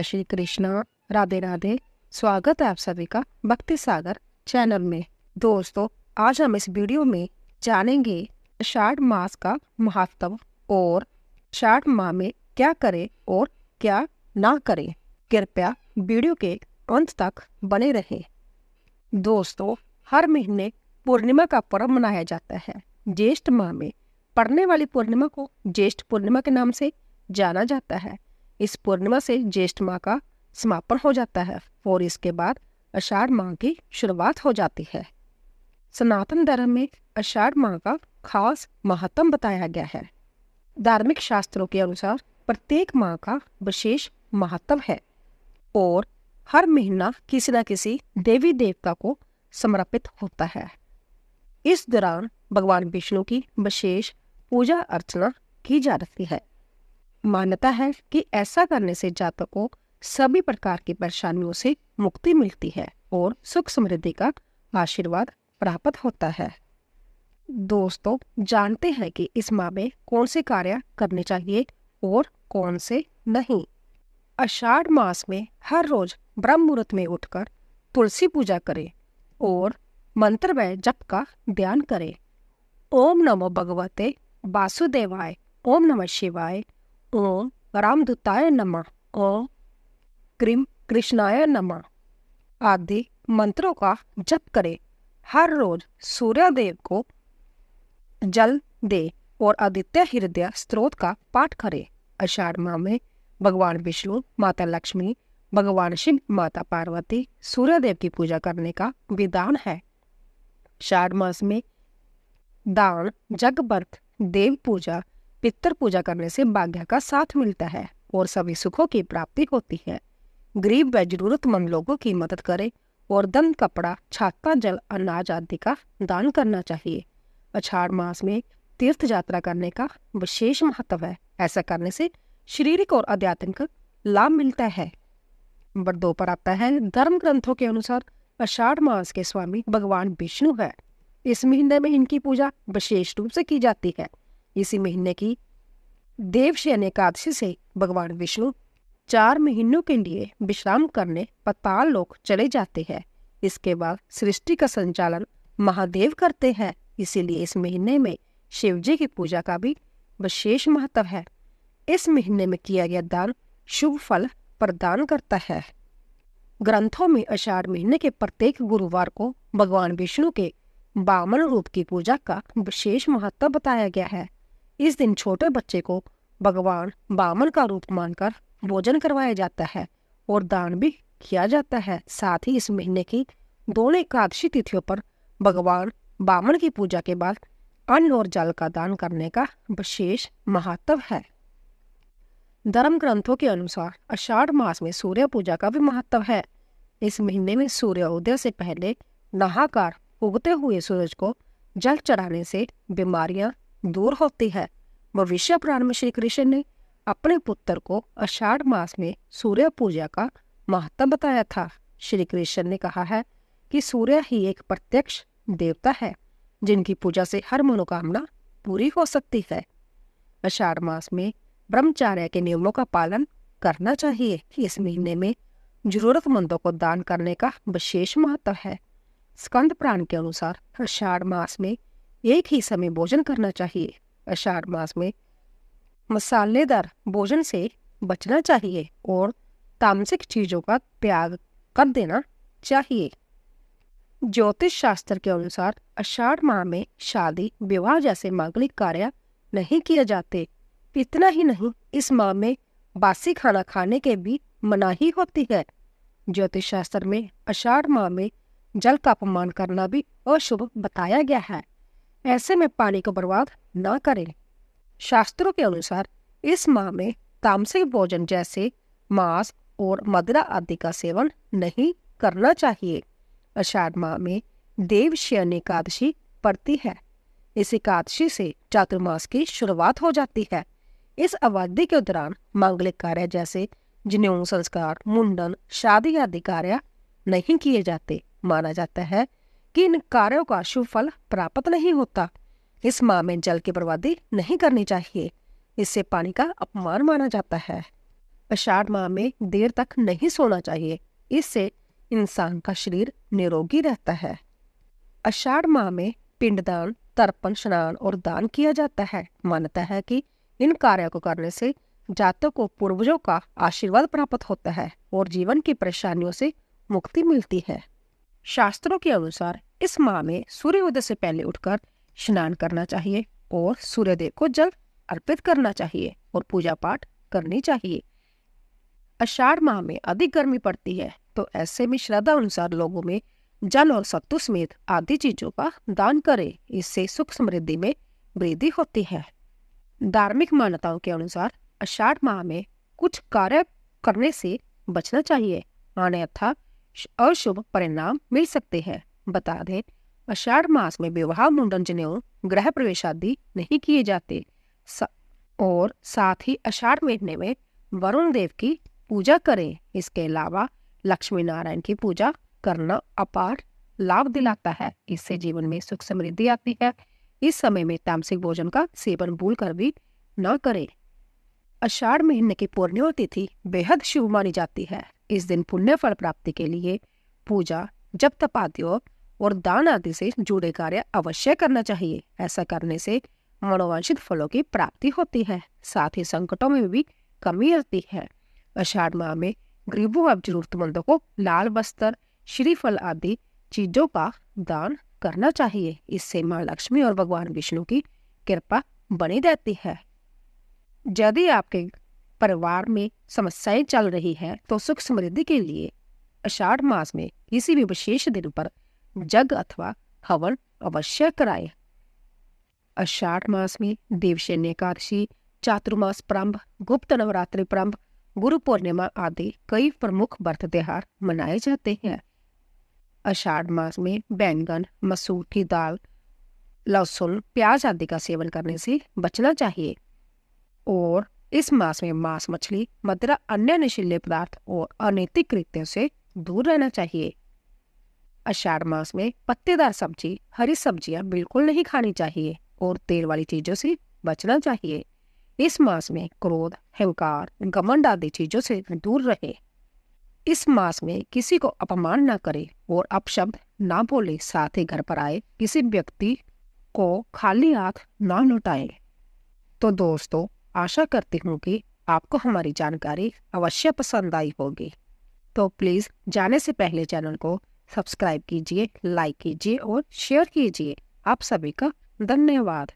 श्री कृष्णा, राधे राधे। स्वागत है आप सभी का भक्ति सागर चैनल में। दोस्तों, आज हम इस वीडियो में जानेंगे आषाढ़ मास का महत्व और आषाढ़ माह में क्या करें और क्या ना करें। कृपया वीडियो के अंत तक बने रहें। दोस्तों, हर महीने पूर्णिमा का पर्व मनाया जाता है। ज्येष्ठ माह में पड़ने वाली पूर्णिमा को ज्येष्ठ पूर्णिमा के नाम से जाना जाता है। इस पूर्णिमा से ज्येष्ठ माह का समापन हो जाता है और इसके बाद आषाढ़ माह की शुरुआत हो जाती है। सनातन धर्म में आषाढ़ माह का खास महत्व बताया गया है। धार्मिक शास्त्रों के अनुसार प्रत्येक माह का विशेष महत्व है और हर महीना किसी न किसी देवी देवता को समर्पित होता है। इस दौरान भगवान विष्णु की विशेष पूजा अर्चना की जाती है। मान्यता है कि ऐसा करने से जातक को सभी प्रकार की परेशानियों से मुक्ति मिलती है और सुख समृद्धि का आशीर्वाद प्राप्त होता है। दोस्तों, जानते हैं कि इस माह में कौन से कार्य करने चाहिए और कौन से नहीं। आषाढ़ मास में हर रोज ब्रह्म मुहूर्त में उठकर तुलसी पूजा करें और मंत्र व जप का ध्यान करें। ओम नमो भगवते वासुदेवाय, ओम नमः शिवाय, ओम रामदूताय नमः, ओम क्रीम कृष्णाय नमः आदि मंत्रों का जप करें। हर रोज सूर्यदेव को जल दे और आदित्य हृदय स्तोत्र का पाठ करें। आषाढ़ माह में भगवान विष्णु, माता लक्ष्मी, भगवान शिव, माता पार्वती, सूर्यदेव की पूजा करने का विधान है। आषाढ़ मास में दान, जग व्रत, देव पूजा, पितर पूजा करने से भाग्य का साथ मिलता है और सभी सुखों की प्राप्ति होती है। गरीब व जरूरतमंद लोगों की मदद करें और धन, कपड़ा, छाता, जल, अनाज आदि का दान करना चाहिए। आषाढ़ मास में तीर्थ यात्रा करने का विशेष महत्व है। ऐसा करने से शारीरिक और आध्यात्मिक लाभ मिलता है। नंबर 2 पर आता है, धर्म ग्रंथों के अनुसार आषाढ़ मास के स्वामी भगवान विष्णु है। इस महीने में इनकी पूजा विशेष रूप से की जाती है। इसी महीने की देवशयनी एकादशी से भगवान विष्णु 4 महीनों के लिए विश्राम करने पाताल लोक चले जाते हैं। इसके बाद सृष्टि का संचालन महादेव करते हैं। इसीलिए इस महीने में शिव जी की पूजा का भी विशेष महत्व है। इस महीने में किया गया दान शुभ फल प्रदान करता है। ग्रंथों में आषाढ़ महीने के प्रत्येक गुरुवार को भगवान विष्णु के वामन रूप की पूजा का विशेष महत्व बताया गया है। इस दिन छोटे बच्चे को भगवान वामन का रूप मानकर भोजन करवाया जाता है और दान भी किया जाता है। साथ ही इस महीने की दोनों एकादशी तिथियों पर भगवान वामन की पूजा के बाद अन्न और जल का दान करने का विशेष महत्व है। धर्म ग्रंथों के अनुसार आषाढ़ मास में सूर्य पूजा का भी महत्व है। इस महीने में सूर्य उदय से पहले नहाकर उगते हुए सूरज को जल चढ़ाने से बीमारियां दूर होती है। भविष्य पुराण में श्री कृष्ण ने अपने पुत्र को आषाढ़ मास में सूर्य पूजा का महत्व बताया था। श्री कृष्ण ने कहा है कि सूर्य ही एक प्रत्यक्ष देवता है जिनकी पूजा से हर मनोकामना पूरी हो सकती है। आषाढ़ मास में ब्रह्मचर्य के नियमों का पालन करना चाहिए। इस महीने में जरूरतमंदों को दान करने का विशेष महत्व है। स्कंद पुराण के अनुसार आषाढ़ मास में एक ही समय भोजन करना चाहिए। आषाढ़ मास में मसालेदार भोजन से बचना चाहिए और तामसिक चीजों का त्याग कर देना चाहिए। ज्योतिष शास्त्र के अनुसार आषाढ़ माह में शादी, विवाह जैसे मांगलिक कार्य नहीं किए जाते। इतना ही नहीं, इस माह में बासी खाना खाने के भी मनाही होती है। ज्योतिष शास्त्र में आषाढ़ माह में जल का अपमान करना भी अशुभ बताया गया है। ऐसे में पानी को बर्बाद न करें। शास्त्रों के अनुसार इस माह में तामसिक भोजन जैसे मांस और मदिरा आदि का सेवन नहीं करना चाहिए। आषाढ़ माह में देवशयनी एकादशी पड़ती है। इस एकादशी से चातुर्मास की शुरुआत हो जाती है। इस अवधि के दौरान मांगलिक कार्य जैसे जनेऊ संस्कार, मुंडन, शादी आदि कार्य नहीं किए जाते। माना जाता है कि इन कार्यों का शुभ फल प्राप्त नहीं होता। इस माह में जल की बर्बादी नहीं करनी चाहिए। इससे पानी का अपमान माना जाता है। आषाढ़ माह में देर तक नहीं सोना चाहिए, इससे इंसान का शरीर निरोगी रहता है। आषाढ़ माह में पिंडदान, तर्पण, स्नान और दान किया जाता है। मान्यता है कि इन कार्यों को करने से जातक को पूर्वजों का आशीर्वाद प्राप्त होता है और जीवन की परेशानियों से मुक्ति मिलती है। शास्त्रों के अनुसार इस माह में सूर्योदय से पहले उठकर स्नान करना चाहिए और सूर्यदेव को जल अर्पित करना चाहिए और पूजा पाठ करनी चाहिए। आषाढ़ माह में अधिक गर्मी पड़ती है, तो ऐसे में श्रद्धा अनुसार लोगों में जल और सत्तू समेत आदि चीजों का दान करें। इससे सुख समृद्धि में वृद्धि होती है। धार्मिक मान्यताओं के अनुसार आषाढ़ माह में कुछ कार्य करने से बचना चाहिए, अन्यथा अशुभ परिणाम मिल सकते हैं। बता दें, आषाढ़ मास में विवाह, मुंडन, जनेऊ, गृह प्रवेश आदि नहीं किए जाते। और साथ ही आषाढ़ महीने में वरुण देव की पूजा करें। इसके अलावा लक्ष्मी नारायण की पूजा करना अपार लाभ दिलाता है। इससे जीवन में सुख समृद्धि आती है। इस समय में तामसिक भोजन का सेवन भूल कर भी न करें। आषाढ़ महीने की पूर्णिमा तिथि बेहद शुभ मानी जाती है। इस दिन पुण्य फल प्राप्ति के लिए पूजा, जप, तप आदि और दान आदि से जुड़े कार्य अवश्य करना चाहिए। ऐसा करने से मनोवांछित फलों की प्राप्ति होती है, साथ ही संकटों में भी कमी आती है। आषाढ़ माह में गरीबों और जरूरतमंदों को लाल वस्त्र, श्रीफल आदि चीजों का दान करना चाहिए। इससे माँ लक्ष्मी और भगवान विष्णु की कृपा बनी रहती है। यदि आपके परिवार में समस्याएं चल रही हैं, तो सुख समृद्धि के लिए आषाढ़ मास में किसी भी विशेष दिन पर जग अथवा हवन अवश्य कराएं। आषाढ़ मास में देवशयनी एकादशी, चातुर्मास प्रारंभ, गुप्त नवरात्रि प्रारंभ, गुरु पूर्णिमा आदि कई प्रमुख व्रत त्योहार मनाए जाते हैं। आषाढ़ मास में बैंगन, मसूर की दाल, लहसुन, प्याज आदि का सेवन करने से बचना चाहिए और इस मास में मांस, मछली, मदिरा, अन्य नशीले पदार्थ और अनैतिक कृत्यों से दूर रहना चाहिए। आषाढ़ मास में पत्तेदार सब्जी, हरी सब्जियां बिल्कुल नहीं खानी चाहिए और तेल वाली चीजों से बचना चाहिए। इस मास में क्रोध, अहंकार, घमंड आदि चीजों से दूर रहे। इस मास में किसी को अपमान न करे और अपशब्द ना बोले। साथ ही घर पर आए किसी व्यक्ति को खाली हाथ ना लौटाए। तो दोस्तों, आशा करती हूँ कि आपको हमारी जानकारी अवश्य पसंद आई होगी। तो प्लीज़ जाने से पहले चैनल को सब्सक्राइब कीजिए, लाइक कीजिए और शेयर कीजिए। आप सभी का धन्यवाद।